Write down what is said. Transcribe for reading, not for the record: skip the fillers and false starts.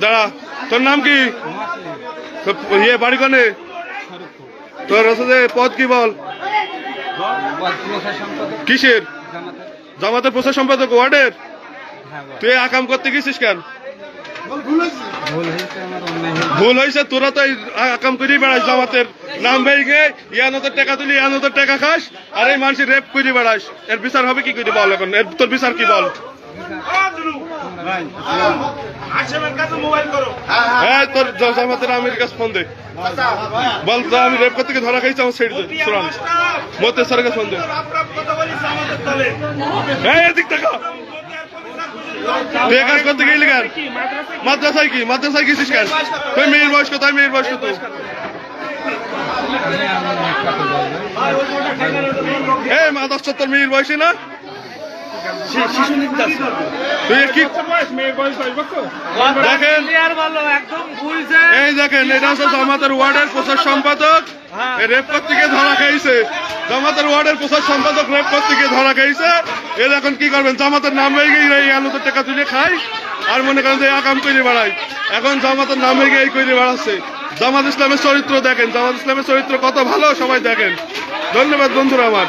দাঁড়া, তোর নাম কি? ইয়ে বাড়ি কোনে? তোর হচ্ছে পদ কি বল? কিসের? জামাতের প্রচার সম্পাদক ওয়ার্ডের? তুই আকাম করতে গেছিস কেন? ভুল হয়েছে, তোরা তো আকাম করি বেড়াস, জামাতের নাম ভেঙে ইয়ানতের টাকা তুলি ইয়ানতের টাকা খাস, আর এই মানুষের রেপ করি বেড়াস। এর বিচার হবে কি করে বল? এখন তোর বিচার কি বল? হ্যাঁ, তোর জামাতের আমির কাছে ফোন দে, বল তো আমি রেপ করতে ধরা খাইছি, আমার ছেড়ে দে। শোনান মতে স্যারের কাছে ফোন দে। এদিক টাকা তুই কাজ করতে গেলি কেন? মাদ্রাসায় কি? মাদ্রাসায় গেছিস কেন? তুই মেয়ের বয়স কত? মেয়ের বয়স কত? এই মাদার তোর মেয়ের বয়সে না? এই দেখেন, এটা হচ্ছে জামাতের ওয়ার্ডের প্রচার সম্পাদক, রেপ করতে গিয়ে ধরা খাইছে। জামাতের ওয়ার্ডের প্রচার সম্পাদক রেপ করতে গিয়ে ধরা খাইছে। এর এখন কি করবেন? জামাতের নাম হয়ে গিয়ে এই আলুদের টাকা তুলে খাই, আর মনে করেন যে আকাম করে বেড়াই। এখন জামাতের নাম হয়ে গিয়ে এই করে বেড়াচ্ছে। জামাত ইসলামের চরিত্র দেখেন, জামাত ইসলামের চরিত্র কত ভালো সবাই দেখেন। ধন্যবাদ বন্ধুরা আমার।